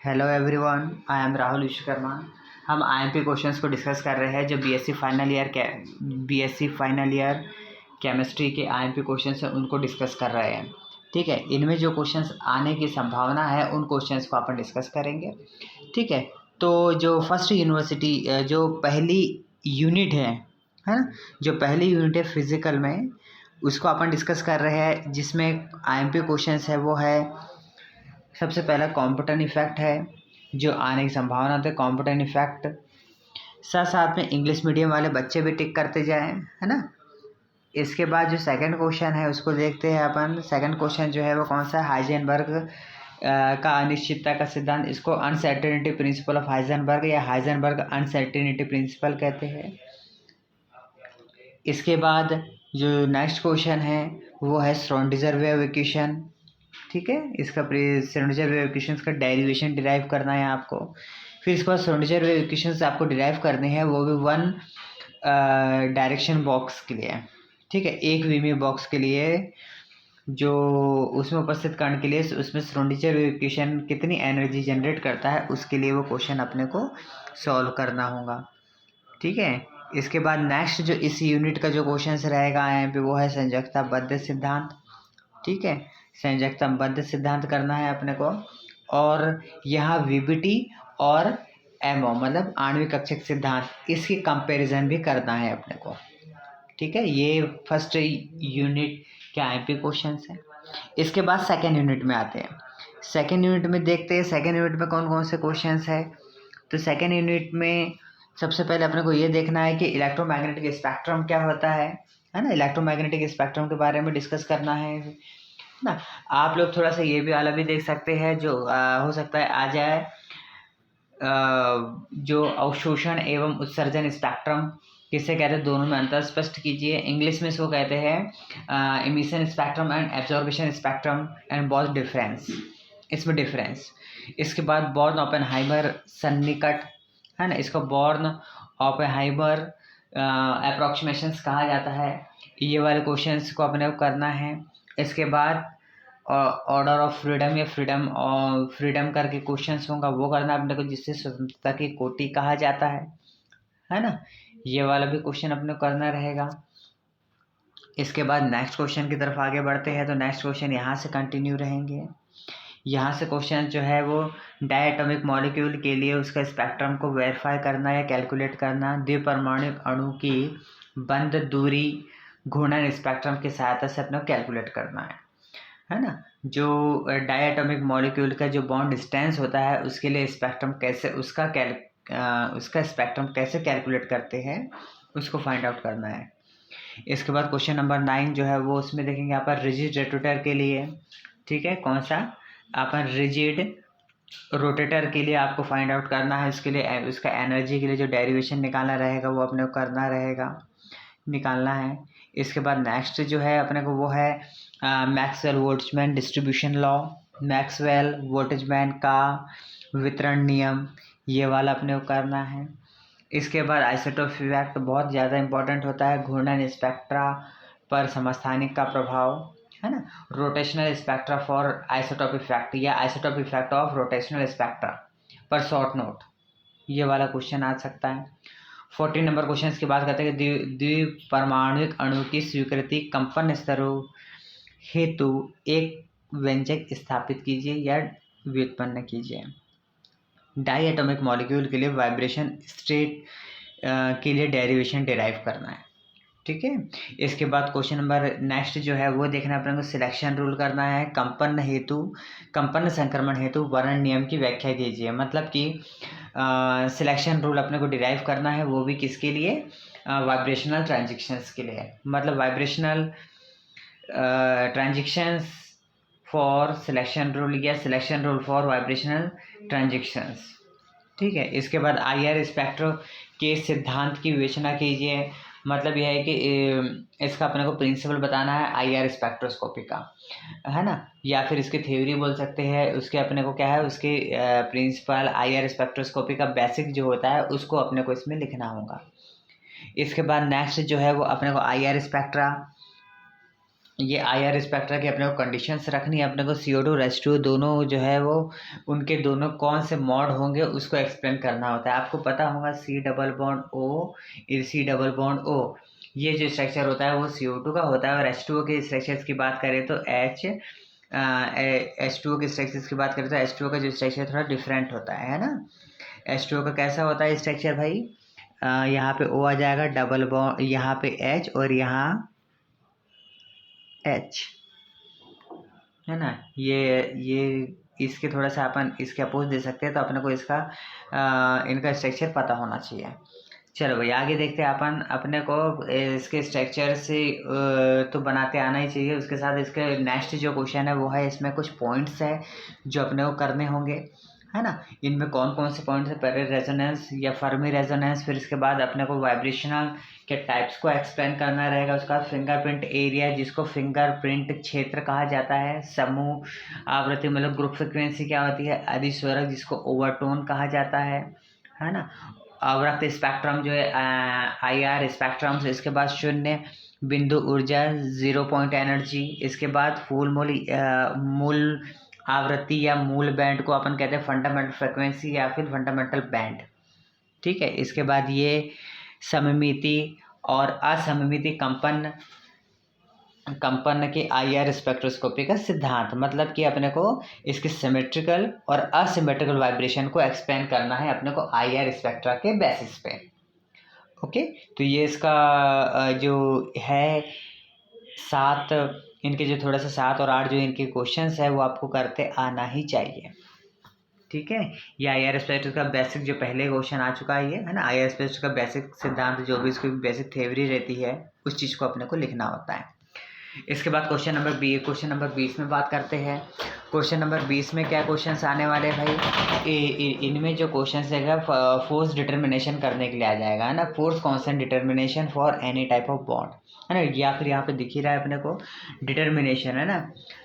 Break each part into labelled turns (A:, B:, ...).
A: Hello everyone, I am Rahul Vishwakarma. हम IMP questions को discuss कर रहे हैं जो बीएससी फाइनल ईयर केमिस्ट्री के आईएमपी क्वेश्चंस हैं उनको डिस्कस कर रहे हैं। ठीक है, इनमें जो क्वेश्चंस आने की संभावना है उन क्वेश्चंस को अपन डिस्कस करेंगे। ठीक है, तो जो फर्स्ट यूनिवर्सिटी जो पहली यूनिट है ना, जो पहली यूनिट है फिजिकल में, उसको अपन डिस्कस कर रहे हैं जिसमें आईएमपी क्वेश्चंस है वो है सबसे पहला कॉम्पिटन इफेक्ट है जो आने की संभावना है कॉम्पिटन इफेक्ट। साथ साथ में इंग्लिश मीडियम वाले बच्चे भी टिक करते जाएं, है ना। इसके बाद जो सेकंड क्वेश्चन है उसको देखते हैं अपन। सेकंड क्वेश्चन जो है वो कौन सा है, हाइजेनबर्ग का अनिश्चितता का सिद्धांत, इसको अनसर्टेनिटी प्रिंसिपल ऑफ हाइजेनबर्ग या हाइजेनबर्ग अनसर्टेनिटी प्रिंसिपल कहते हैं। इसके बाद जो नेक्स्ट क्वेश्चन है वो है श्रोडिंगर वेव इक्वेशन। ठीक है, इसका श्रोडिंगर वेव इक्वेशंस का डेरिवेशन डिराइव करना है आपको। फिर इसके बाद श्रोडिंगर वेव इक्वेशंस आपको डिराइव करने हैं, वो भी वन डायरेक्शन बॉक्स के लिए। ठीक है, एक विमी बॉक्स के लिए जो उसमें उपस्थित कण के लिए उसमें श्रोडिंगर वेव इक्वेशन कितनी एनर्जी जनरेट करता है उसके लिए वो क्वेश्चन अपने को सॉल्व करना होगा। ठीक है, इसके बाद नेक्स्ट जो इस यूनिट का जो क्वेश्चन रहेगा यहाँ पे वो है संयोजकताबद्ध सिद्धांत। ठीक है, संयोजकताबद्ध सिद्धांत करना है अपने को, और यहाँ वीबीटी और एमओ मतलब आणविक कक्षक सिद्धांत, इसकी कंपैरिजन भी करना है अपने को। ठीक है, ये फर्स्ट यूनिट के आईएमपी क्वेश्चंस हैं। इसके बाद सेकेंड यूनिट में आते हैं। सेकेंड यूनिट में देखते हैं सेकेंड यूनिट में कौन कौन से क्वेश्चंस है। तो सेकेंड यूनिट में सबसे पहले अपने को ये देखना है कि इलेक्ट्रोमैग्नेटिक स्पेक्ट्रम क्या होता है ना। इलेक्ट्रोमैग्नेटिक स्पेक्ट्रम के बारे में डिस्कस करना है ना। आप लोग थोड़ा सा ये भी वाला भी देख सकते हैं जो हो सकता है आ जाए, जो अवशोषण एवं उत्सर्जन स्पेक्ट्रम किससे कहते हैं, दोनों में अंतर स्पष्ट कीजिए। इंग्लिश में इसको कहते हैं emission spectrum and absorption spectrum and बहुत डिफरेंस, इसमें डिफरेंस। इसके बाद बॉर्न ओपेनहाइमर सन्निकट है ना, इसको बॉर्न ओपेनहाइमर अप्रोक्सीमेशंस कहा जाता है। ये वाले क्वेश्चंस को अपने को करना है। इसके बाद ऑर्डर ऑफ फ्रीडम या फ्रीडम करके क्वेश्चंस होगा, वो करना अपने को, जिससे स्वतंत्रता की कोटि कहा जाता है ना। ये वाला भी क्वेश्चन अपने को करना रहेगा। इसके बाद नेक्स्ट क्वेश्चन की तरफ आगे बढ़ते हैं। तो नेक्स्ट क्वेश्चन यहाँ से कंटिन्यू रहेंगे। यहाँ से क्वेश्चन जो है वो डायटोमिक मॉलिक्यूल के लिए उसका स्पेक्ट्रम को वेरीफाई करना या कैलकुलेट करना, द्विपरमाणुक अणु की बंद दूरी घूर्णन स्पेक्ट्रम की सहायता से अपने को कैलकुलेट करना है ना। जो डायटोमिक मॉलिक्यूल का जो बॉन्ड डिस्टेंस होता है उसके लिए स्पेक्ट्रम कैसे उसका स्पेक्ट्रम कैसे कैलकुलेट करते हैं उसको फाइंड आउट करना है। इसके बाद क्वेश्चन नंबर 9 जो है वो उसमें देखेंगे यहाँ पर रिजिड रोटेटर के लिए। ठीक है, कौन सा, अपन रिजिड रोटेटर के लिए आपको फाइंड आउट करना है। उसके लिए उसका एनर्जी के लिए जो डेरिवेशन निकालना रहेगा वो अपने को करना रहेगा, निकालना है। इसके बाद नेक्स्ट जो है अपने को वो है Maxwell Boltzmann distribution law, Maxwell Boltzmann का वितरण नियम, ये वाला अपने को करना है। इसके बाद आइसोटोप इफेक्ट बहुत ज़्यादा इंपॉर्टेंट होता है, घूर्णन स्पेक्ट्रा पर समस्थानिक का प्रभाव है ना। Rotational spectra for isotope effect या isotope effect of rotational spectra पर शॉर्ट नोट, ये वाला क्वेश्चन आ सकता है। 14 नंबर क्वेश्चन की बात करते हैं कि द्विपरमाणुक अणु की स्वीकृति कंपन स्तरों हेतु एक व्यंजक स्थापित कीजिए या व्युत्पन्न कीजिए। डाई एटॉमिक मॉलिक्यूल के लिए वाइब्रेशन स्टेट के लिए डेरिवेशन डिराइव करना है। ठीक है, इसके बाद क्वेश्चन नंबर नेक्स्ट जो है वो देखना अपने को सिलेक्शन रूल करना है। कंपन संक्रमण हेतु वर्णन नियम की व्याख्या कीजिए। मतलब कि सिलेक्शन रूल अपने को डिराइव करना है, वो भी किसके लिए, वाइब्रेशनल ट्रांजिशंस के लिए। मतलब vibrational transitions for selection rule या selection rule for vibrational transitions. ठीक है, इसके बाद आईआर स्पेक्ट्रो के सिद्धांत की विवेचना कीजिए। मतलब यह है कि इसका अपने को प्रिंसिपल बताना है आईआर स्पेक्ट्रोस्कोपी का, है ना, या फिर इसकी थ्योरी बोल सकते हैं। उसके अपने को क्या है, उसके प्रिंसिपल आईआर स्पेक्ट्रोस्कोपी का बेसिक जो होता है उसको अपने को इसमें लिखना होगा। इसके बाद नेक्स्ट जो है वो अपने को आईआर स्पेक्ट्रा ये IR स्पेक्ट्रा की अपने को कंडीशंस रखनी है अपने को। CO2 और H2O दोनों जो है वो उनके दोनों कौन से मॉड होंगे उसको एक्सप्लेन करना होता है। आपको पता होगा C double bond O, C double bond O, ये जो स्ट्रक्चर होता है वो CO2 का होता है। और H2O के स्ट्रक्चर्स की बात करें तो H2O के स्ट्रक्चर्स की बात करें तो H2O का जो स्ट्रक्चर थोड़ा डिफरेंट होता है ना। H2O का कैसा होता है स्ट्रक्चर भाई, यहाँ पे O आ जाएगा, डबल बॉन्ड यहाँ पे H और यहाँ H, है ना। ये इसके थोड़ा सा अपन इसके अपोज दे सकते हैं, तो अपने को इसका इनका स्ट्रक्चर पता होना चाहिए। चलो भाई आगे देखते हैं अपन। अपने को इसके स्ट्रक्चर से तो बनाते आना ही चाहिए। उसके साथ इसके नेक्स्ट जो क्वेश्चन है वो है, इसमें कुछ पॉइंट्स है जो अपने को करने होंगे, है ना। इनमें कौन कौन से पॉइंट्स है, पहले रेजोनेंस या फर्मी रेजोनेंस, फिर इसके बाद अपने को वाइब्रेशनल के टाइप्स को एक्सप्लेन करना रहेगा। उसका फिंगरप्रिंट एरिया जिसको फिंगरप्रिंट क्षेत्र कहा जाता है, समूह आवृत्ति मतलब ग्रुप फ्रिक्वेंसी क्या होती है, अधिस्वरक जिसको ओवरटोन कहा जाता है ना। आवर्त स्पेक्ट्रम जो है IR स्पेक्ट्रम से, इसके बाद शून्य बिंदु ऊर्जा 0 पॉइंट एनर्जी, इसके बाद मूल आवृत्ति या मूल बैंड को अपन कहते हैं फंडामेंटल फ्रिक्वेंसी या फिर फंडामेंटल बैंड, ठीक है। इसके बाद ये सममिति और असममिति कंपन के IR स्पेक्ट्रोस्कोपी का सिद्धांत, मतलब कि अपने को इसके सिमेट्रिकल और असिमेट्रिकल वाइब्रेशन को एक्सप्लेन करना है अपने को IR स्पेक्ट्रा के बेसिस पे। ओके, तो ये इसका जो है 7 इनके जो थोड़ा सा 7 और 8 जो इनके क्वेश्चंस है वो आपको करते आना ही चाहिए, ठीक है। ये IR स्पेक्ट्रा का बेसिक जो पहले क्वेश्चन आ चुका है ये, है ना। IR स्पेक्ट्रा का बेसिक सिद्धांत जो भी इसकी बेसिक थ्योरी रहती है उस चीज़ को अपने को लिखना होता है। इसके बाद क्वेश्चन नंबर 20 में बात करते हैं। क्वेश्चन नंबर 20 में क्या क्वेश्चंस आने वाले हैं भाई, इनमें जो क्वेश्चंस है फोर्स डिटर्मिनेशन करने के लिए आ जाएगा, है ना। Force constant determination for any type of bond, है ना। या फिर यहाँ पे दिख ही रहा है अपने को डिटर्मिनेशन, है ना।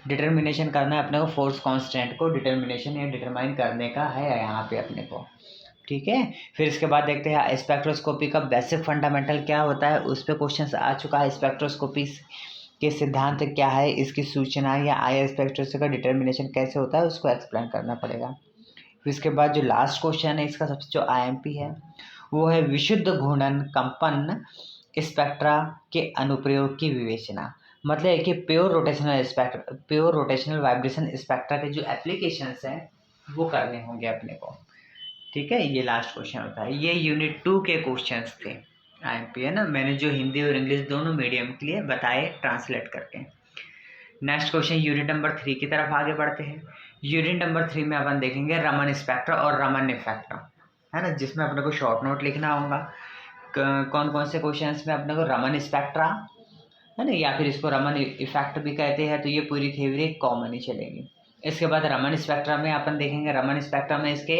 A: डिटर्मिनेशन करना है अपने को, फोर्स कांस्टेंट को डिटर्मिनेशन या डिटरमाइन करने का है यहाँ पे अपने को, ठीक है। फिर इसके बाद देखते हैं स्पेक्ट्रोस्कोपी का बेसिक फंडामेंटल क्या होता है, उस पर क्वेश्चन आ चुका है। स्पेक्ट्रोस्कोपी के सिद्धांत क्या है, इसकी सूचना या IR स्पेक्ट्रोस्कोपी का डिटर्मिनेशन कैसे होता है उसको एक्सप्लेन करना पड़ेगा। फिर इसके बाद जो लास्ट क्वेश्चन है इसका सबसे जो IMP है वो है विशुद्ध घूर्णन कंपन स्पेक्ट्रा के अनुप्रयोग की विवेचना, मतलब कि प्योर रोटेशनल वाइब्रेशन स्पेक्ट्रा के जो एप्लीकेशंस हैं वो करने होंगे अपने को, ठीक है। ये लास्ट क्वेश्चन होता है। ये यूनिट 2 के क्वेश्चंस थे IMP, है ना। मैंने जो हिंदी और इंग्लिश दोनों मीडियम के लिए बताए ट्रांसलेट करके। नेक्स्ट क्वेश्चन यूनिट नंबर 3 की तरफ आगे बढ़ते हैं। यूनिट नंबर 3 में अपन देखेंगे रमन स्पेक्ट्रा और रमन इफेक्ट, है ना, जिसमें अपने को शॉर्ट नोट लिखना होगा। कौन कौन से क्वेश्चंस में अपने को रमन स्पेक्ट्रा, है ना, या फिर इसको रमन इफेक्ट भी कहते हैं, तो ये पूरी थ्योरी कॉमन ही चलेगी। इसके बाद रमन स्पेक्ट्रा में अपन देखेंगे, रमन स्पेक्ट्रा में इसके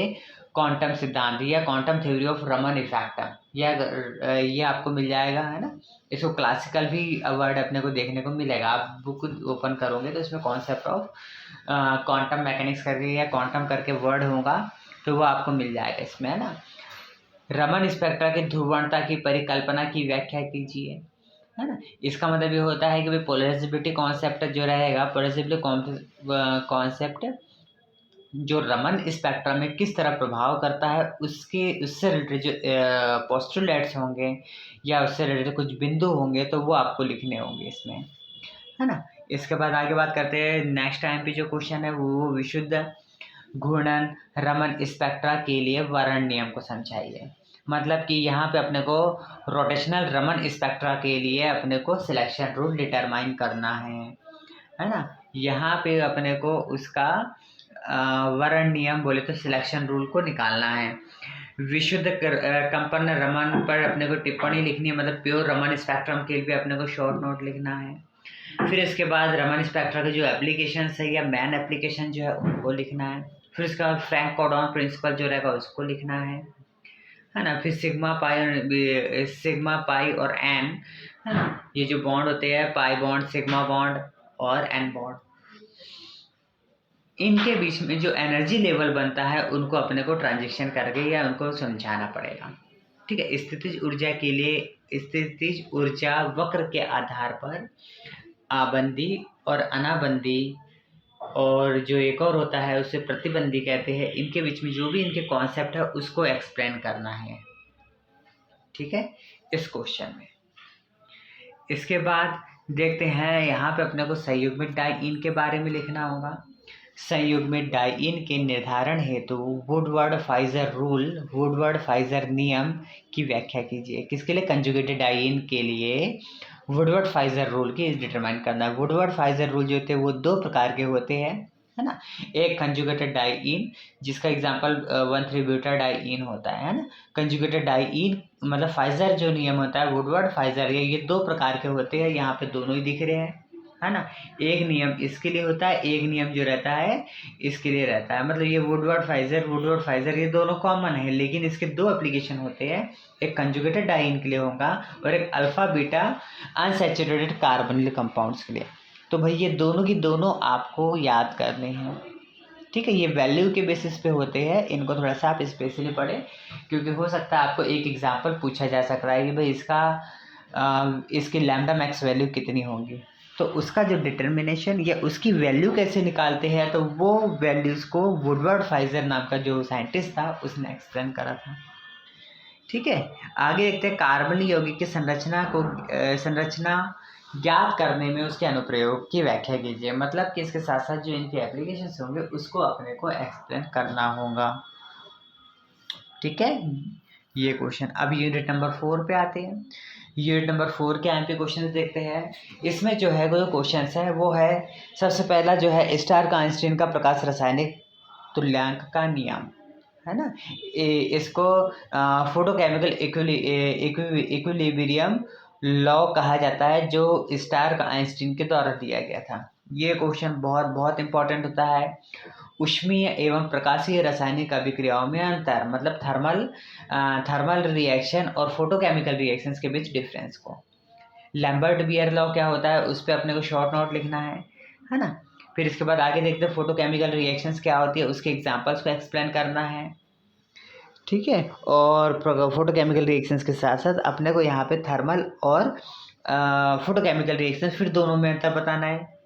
A: क्वांटम सिद्धांत या quantum theory of Raman effect, ये आपको मिल जाएगा, है ना। इसको क्लासिकल भी वर्ड अपने को देखने को मिलेगा। आप बुक ओपन करोगे तो इसमें कॉन्सेप्ट ऑफ क्वांटम मैकेनिक्स करके या क्वांटम करके वर्ड होगा, तो वो आपको मिल जाएगा इसमें, है ना। रमन स्पेक्ट्रा की ध्रुवणता की परिकल्पना की व्याख्या कीजिए, है ना। इसका मतलब ये होता है कि भाई पोलराइजेबिलिटी कॉन्सेप्ट जो रहेगा, पोलराइजेबिलिटी कॉन्सेप्ट जो रमन स्पेक्ट्रम में किस तरह प्रभाव करता है उससे रिलेटेड जो पोस्टुलेट्स होंगे या उससे रिलेटेड कुछ बिंदु होंगे तो वो आपको लिखने होंगे इसमें, है ना। इसके बाद आगे बात करते हैं। नेक्स्ट टाइम पे जो क्वेश्चन है वो विशुद्ध घूर्णन रमन स्पेक्ट्रा के लिए वर्ण नियम को समझाइए, मतलब कि यहाँ पे अपने को रोटेशनल रमन स्पेक्ट्रा के लिए अपने को सिलेक्शन रूल डिटरमाइन करना है ना। यहाँ पे अपने को उसका वर्ण नियम बोले तो सिलेक्शन रूल को निकालना है। विशुद्ध कंपन रमन पर अपने को टिप्पणी लिखनी है, मतलब प्योर रमन स्पेक्ट्रम के लिए अपने को शॉर्ट नोट लिखना है। फिर इसके बाद रमन स्पेक्ट्रा के जो एप्लीकेशन है या मैन एप्लीकेशन जो है उनको लिखना है। फिर इसका बाद फ्रैंक कोडॉन प्रिंसिपल जो रहेगा उसको लिखना है ना। फिर सिग्मा पाई और एन, है ना, ये जो बॉन्ड होते हैं पाई बॉन्ड, सिग्मा बॉन्ड और एन बॉन्ड, इनके बीच में जो एनर्जी लेवल बनता है उनको अपने को ट्रांजेक्शन करके या उनको समझाना पड़ेगा, ठीक है। स्थितिज ऊर्जा के लिए स्थितिज ऊर्जा वक्र के आधार पर आबंदी और अनाबंदी और जो एक और होता है उसे प्रतिबंधी कहते हैं, इनके बीच में जो भी इनके कॉन्सेप्ट है उसको एक्सप्लेन करना है, ठीक है, इस क्वेश्चन में। इसके बाद देखते हैं यहाँ पे अपने को संयुग्मित डाइईन के बारे में लिखना होगा। संयुग्मित डाइईन के निर्धारण हेतु वुडवर्ड-फाइजर रूल, वुडवर्ड-फाइजर नियम की व्याख्या कीजिए। किसके लिए? कंजुगेटेड डाइईन के लिए वुडवर्ड-फाइजर रूल की डिटरमाइन करना है। वुडवर्ड-फाइजर रूल जो होते हैं वो दो प्रकार के होते हैं, है ना। एक कंजुगेटेड डाइईन जिसका एग्जांपल 1,3-ब्यूटाडाइईन होता है ना। कंजुगेटेड डाइईन मतलब फाइजर जो नियम होता है, वुडवर्ड फाइजर, ये दो प्रकार के होते हैं। यहाँ पे दोनों ही दिख रहे हैं, है ना। एक नियम इसके लिए होता है, एक नियम जो रहता है इसके लिए रहता है। मतलब ये वुडवर्ड फाइजर ये दोनों कॉमन है, लेकिन इसके दो एप्लीकेशन होते हैं। एक कंजुगेटेड डाइईन के लिए होगा और एक alpha beta unsaturated carbonyl compounds के लिए। तो भाई ये दोनों की दोनों आपको याद करने हैं, ठीक है। ये वैल्यू के बेसिस पे होते हैं, इनको थोड़ा सा आप स्पेशली पढ़ें, क्योंकि हो सकता है आपको एक एग्जांपल पूछा जा सकता है कि भाई इसकी लैम्डा मैक्स वैल्यू कितनी होगी। तो उसका जो डिटर्मिनेशन या उसकी वैल्यू कैसे निकालते हैं, तो वो वैल्यूज़ को वुडवर्ड फाइजर नाम का जो साइंटिस्ट था उसने एक्सप्लेन करा था, ठीक है। आगे देखते हैं कार्बनिक यौगिक की संरचना ज्ञात करने में उसके अनुप्रयोग की व्याख्या कीजिए। मतलब कि इसके साथ साथ जो इनके एप्लीकेशंस होंगे उसको अपने को एक्सप्लेन करना होगा, ठीक है। ये क्वेश्चन। अब यूनिट नंबर 4 पे आते हैं। यूनिट नंबर 4 के एमपी क्वेश्चन देखते हैं। इसमें जो है वो क्वेश्चन है वो है, सबसे पहला जो है स्टार्क आइंस्टीन का प्रकाश रासायनिक तुल्यांक का नियम, है ना। इसको फोटोकेमिकल इक्विलिब्रियम लॉ कहा जाता है, जो स्टार्क आइंस्टीन के द्वारा दिया गया था। ये क्वेश्चन बहुत बहुत इंपॉर्टेंट होता है। ऊष्मीय एवं प्रकाशीय रासायनिक अभिक्रियाओं में अंतर, मतलब थर्मल रिएक्शन और फोटोकेमिकल रिएक्शंस के बीच डिफरेंस को। लैम्बर्ट बियर लॉ क्या होता है उस पर अपने को शॉर्ट नोट लिखना है ना। फिर इसके बाद आगे देखते हैं फोटोकेमिकल रिएक्शंस क्या होती है, उसके एग्जांपल्स को एक्सप्लेन करना है, ठीक है। और फोटोकेमिकल रिएक्शंस के साथ साथ अपने को यहाँ पे थर्मल और फोटोकेमिकल रिएक्शंस फिर दोनों में अंतर बताना है।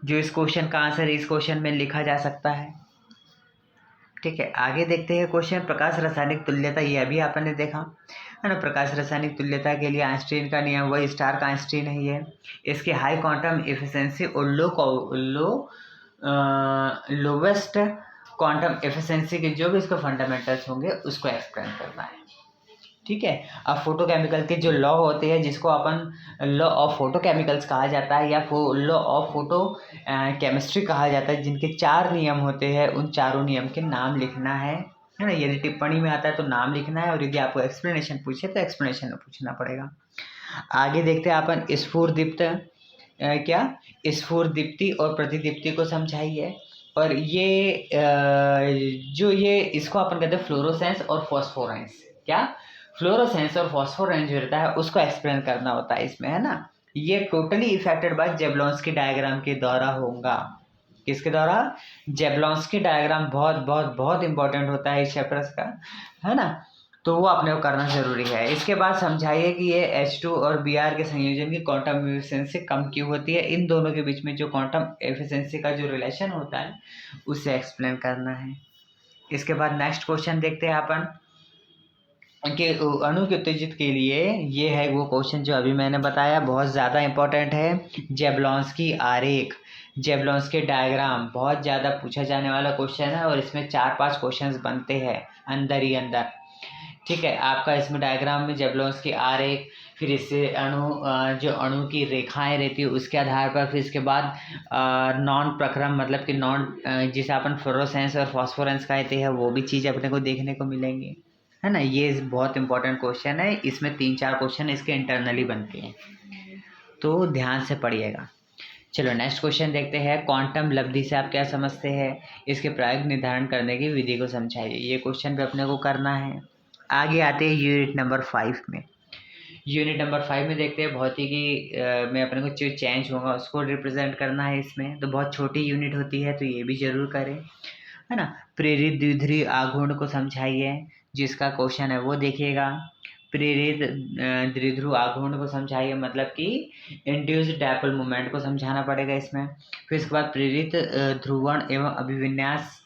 A: जो इस क्वेश्चन का आंसर इस क्वेश्चन में लिखा जा सकता है, ठीक है। आगे देखते हैं क्वेश्चन प्रकाश रासायनिक तुल्यता। ये अभी आपने देखा है ना। प्रकाश रासायनिक तुल्यता के लिए आइंस्टीन का नियम वही स्टार्क आइंस्टीन है ये। इसकी हाई क्वांटम एफिशिएंसी और लोवेस्ट क्वांटम एफिशिएंसी के जो भी इसके फंडामेंटल्स होंगे उसको एक्सप्लेन करना है, ठीक है। अब फोटोकेमिकल के जो लॉ होते हैं जिसको अपन लॉ ऑफ फोटोकेमिकल्स कहा जाता है या लॉ ऑफ फोटो केमिस्ट्री कहा जाता है, जिनके 4 नियम होते हैं, उन चारों नियम के नाम लिखना है ना। यदि टिप्पणी में आता है तो नाम लिखना है, और यदि आपको एक्सप्लेनेशन पूछे तो एक्सप्लेनेशन में पूछना पड़ेगा। आगे देखते हैं अपन स्फुरदीप्ति और प्रतिदीप्ति को समझाइए। और ये ये इसको अपन कहते हैं फ्लोरोसेंस और फॉस्फोरेंस। क्या? फ्लोरोसेंस और फॉस्फोरेंस जो रहता है उसको एक्सप्लेन करना होता है इसमें, है ना। ये टोटली इफेक्टेड बाय जेबलोंस्की डायग्राम के द्वारा होगा। किसके द्वारा? जेबलोंस्की डायग्राम बहुत बहुत बहुत इंपॉर्टेंट होता है इस चैप्टर का, है ना। तो वो अपने को करना जरूरी है। इसके बाद समझाइए कि ये H2 और Br के संयोजन की क्वांटम एफिशिएंसी कम क्यों होती है। इन दोनों के बीच में जो क्वांटम एफिशिएंसी का जो रिलेशन होता है उसे एक्सप्लेन करना है। इसके बाद नेक्स्ट क्वेश्चन देखते हैं अपन कि अणु के उत्तेजित के लिए। ये है वो क्वेश्चन जो अभी मैंने बताया, बहुत ज़्यादा इंपॉर्टेंट है। जेबलोंस्की आरेख, जेबलोंस्की डायग्राम बहुत ज़्यादा पूछा जाने वाला क्वेश्चन है, और इसमें 4-5 क्वेश्चंस बनते हैं अंदर ही अंदर, ठीक है। आपका इसमें डायग्राम में जेबलोंस्की आरेख, फिर इससे जो अणु की रेखाएं रहती है उसके आधार पर, फिर इसके बाद नॉन प्रक्रम मतलब कि जिसे अपन फ्लोरोसेंस और फॉस्फोरेंस कहते हैं वो भी चीज़ अपने को देखने को मिलेंगी, है ना। ये बहुत इंपॉर्टेंट क्वेश्चन है। इसमें 3-4 क्वेश्चन इसके इंटरनली बनते हैं, तो ध्यान से पढ़िएगा। चलो नेक्स्ट क्वेश्चन देखते हैं। क्वांटम लब्धि से आप क्या समझते हैं, इसके प्रायोगिक निर्धारण करने की विधि को समझाइए। ये क्वेश्चन भी अपने को करना है। आगे आते हैं यूनिट नंबर 5 में। यूनिट नंबर 5 में देखते हैं भौतिकी में अपने को जो चेंज होगा उसको रिप्रेजेंट करना है इसमें। तो बहुत छोटी यूनिट होती है तो ये भी जरूर करें, है ना। प्रेरित द्विध्रुवीय आघूर्ण को समझाइए, जिसका क्वेश्चन है वो देखिएगा। प्रेरित द्विध्रुव आघूर्ण को समझाइए, मतलब कि इंड्यूस्ड डायपोल मोमेंट को समझाना पड़ेगा इसमें। फिर इसके बाद प्रेरित ध्रुवण एवं अभिविन्यास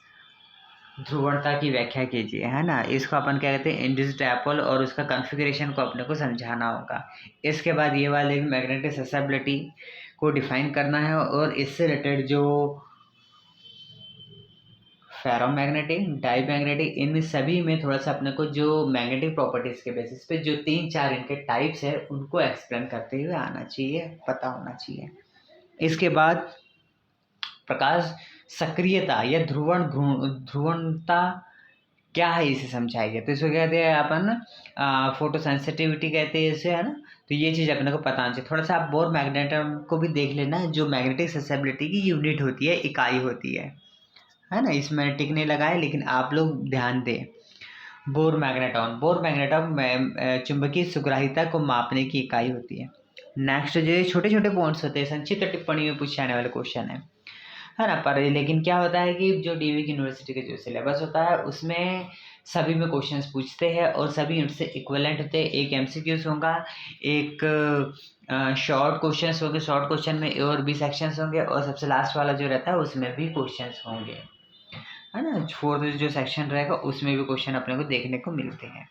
A: ध्रुवणता की व्याख्या कीजिए, है ना। इसको अपन क्या कहते हैं, इंड्यूस्ड डायपोल, और उसका कॉन्फ़िगरेशन को अपने को समझाना होगा। इसके बाद ये वाले मैग्नेटिक ससेप्टिबिलिटी को डिफाइन करना है, और इससे रिलेटेड जो फेरोमैग्नेटिक, डाईमैग्नेटिक, इनमें सभी में थोड़ा सा अपने को जो मैग्नेटिक प्रॉपर्टीज के बेसिस पे जो 3-4 इनके टाइप्स है उनको एक्सप्लेन करते हुए आना चाहिए, पता होना चाहिए। इसके बाद प्रकाश सक्रियता या ध्रुवणता क्या है, इसे समझाएंगे। तो इसको कहते हैं अपन फोटो सेंसिटिविटी कहते हैं इसे, है ना। तो ये चीज़ अपने को पता होना चाहिए। थोड़ा सा आप बोर मैग्नेटम को भी देख लेना, जो मैग्नेटिक ससेप्टिबिलिटी की यूनिट होती है, इकाई होती है ना। इसमें टिक नहीं लगाए, लेकिन आप लोग ध्यान दें। बोर मैग्नेटॉन चुंबकीय सुग्राहिता को मापने की इकाई होती है। नेक्स्ट जो छोटे छोटे पॉइंट्स होते हैं, संक्षिप्त टिप्पणी में पूछे जाने वाले क्वेश्चन है ना। पर लेकिन क्या होता है कि जो डीवी की यूनिवर्सिटी का जो सिलेबस होता है उसमें सभी में क्वेश्चंस पूछते हैं, और सभी उनसे इक्विवेलेंट होते हैं। एक एमसीक्यूज होगा, एक शॉर्ट क्वेश्चंस होंगे, शॉर्ट क्वेश्चन में ए और बी सेक्शंस होंगे, और सबसे लास्ट वाला जो रहता है उसमें भी क्वेश्चंस होंगे, है ना। फोर्थ जो सेक्शन रहेगा उसमें भी क्वेश्चन अपने को देखने को मिलते हैं,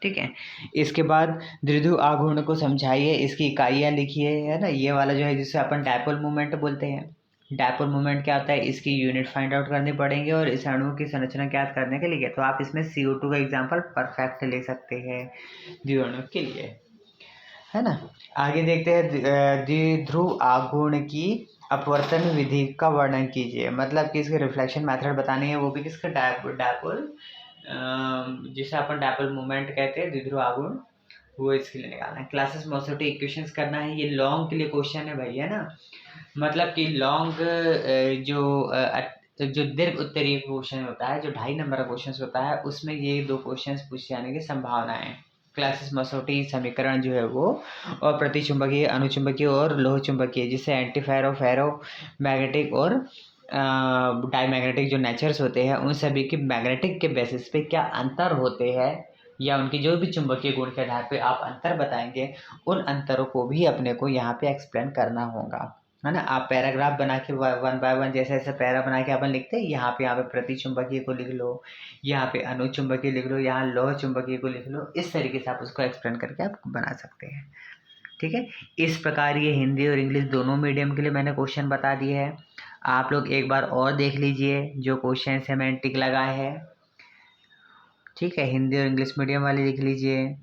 A: ठीक है। इसके बाद द्विध्रुव आघूर्ण को समझाइए, इसकी इकाइयाँ लिखिए, है ना। ये वाला जो है जिसे अपन डायपोल मोमेंट बोलते हैं। डायपोल मोमेंट क्या होता है, इसकी यूनिट फाइंड आउट करनी पड़ेंगे, और इस अणु की संरचना ज्ञात करने के लिए तो आप इसमें CO2 का एग्जाम्पल परफेक्ट ले सकते हैं द्विअणु के लिए, है ना। आगे देखते हैं द्विध्रुव आघूर्ण की अपवर्तन विधि का वर्णन कीजिए, मतलब कि इसके रिफ्लेक्शन मेथड बतानी है, वो भी किसका, डायपोल, जिसे अपन डायपोल मोमेंट कहते हैं, द्विध्रुव आघूर्ण, वो इसके लिए निकालना है। क्लासेस मोसोटी इक्वेशंस करना है। ये लॉन्ग के लिए क्वेश्चन है भाई, है ना। मतलब कि लॉन्ग जो दीर्घ उत्तरीय क्वेश्चन होता है, जो 2.5 नंबर का क्वेश्चन होता है, उसमें ये 2 क्वेश्चन पूछे जाने की संभावना है। क्लासेस मसौटी समीकरण जो है वो, और प्रतिचुंबकीय, अनुचुंबकीय और लोह चुंबकीय, जिसे एंटी फेरो, फेरो मैग्नेटिक और डाईमैग्नेटिक जो नेचर्स होते हैं, उन सभी के मैग्नेटिक के बेसिस पे क्या अंतर होते हैं, या उनकी जो भी चुंबकीय गुण के आधार पे आप अंतर बताएंगे, उन अंतरों को भी अपने को यहाँ पे एक्सप्लेन करना होगा, है ना। आप पैराग्राफ बना के 1 बाय 1 जैसे ऐसे पैरा बना के अपन लिखते हैं, यहाँ पे प्रतिचुंबकीय को लिख लो, यहाँ पे अनुचुंबकीय लिख लो, यहाँ लोह चुंबकीय को लिख लो। इस तरीके से आप उसको एक्सप्लेन करके आप बना सकते हैं, ठीक है। इस प्रकार ये हिंदी और इंग्लिश दोनों मीडियम के लिए मैंने क्वेश्चन बता दिए हैं। आप लोग एक बार और देख लीजिए जो क्वेश्चन है, मैंने टिक लगाए हैं, ठीक है। हिंदी और इंग्लिश मीडियम वाले लिख लीजिए।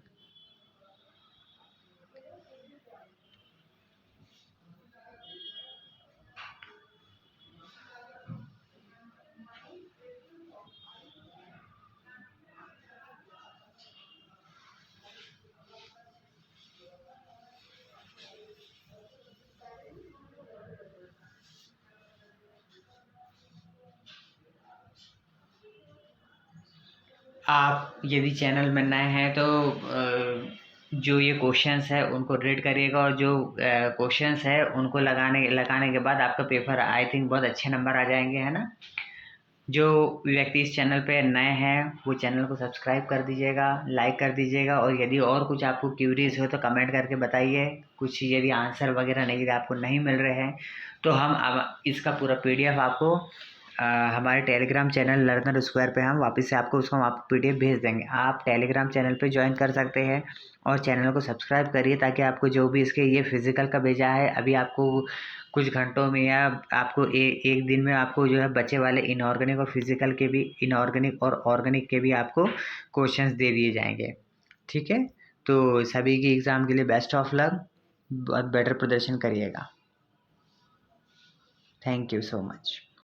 A: आप यदि चैनल में नए हैं तो जो ये क्वेश्चंस है उनको रीड करिएगा, और जो क्वेश्चंस है उनको लगाने के बाद आपका पेपर आई थिंक बहुत अच्छे नंबर आ जाएंगे, है ना। जो व्यक्ति इस चैनल पे नए हैं वो चैनल को सब्सक्राइब कर दीजिएगा, लाइक कर दीजिएगा, और यदि और कुछ आपको क्यूरीज हो तो कमेंट करके बताइए। कुछ यदि आंसर वगैरह नहीं आपको नहीं मिल रहे हैं तो हम अब इसका पूरा PDF आपको हमारे टेलीग्राम चैनल लर्नर स्क्वायर पे हम वापस से आपको उसको आप PDF भेज देंगे। आप टेलीग्राम चैनल पे ज्वाइन कर सकते हैं, और चैनल को सब्सक्राइब करिए, ताकि आपको जो भी इसके ये फिज़िकल का भेजा है अभी आपको कुछ घंटों में, या आपको एक दिन में आपको जो है बचे वाले इनऑर्गेनिक और फिजिकल के भी, इनऑर्गेनिक और ऑर्गेनिक के भी आपको क्वेश्चंस दे दिए जाएंगे, ठीक है। तो सभी की एग्ज़ाम के लिए बेस्ट ऑफ लक, बहुत बेटर प्रदर्शन करिएगा। Thank you so much.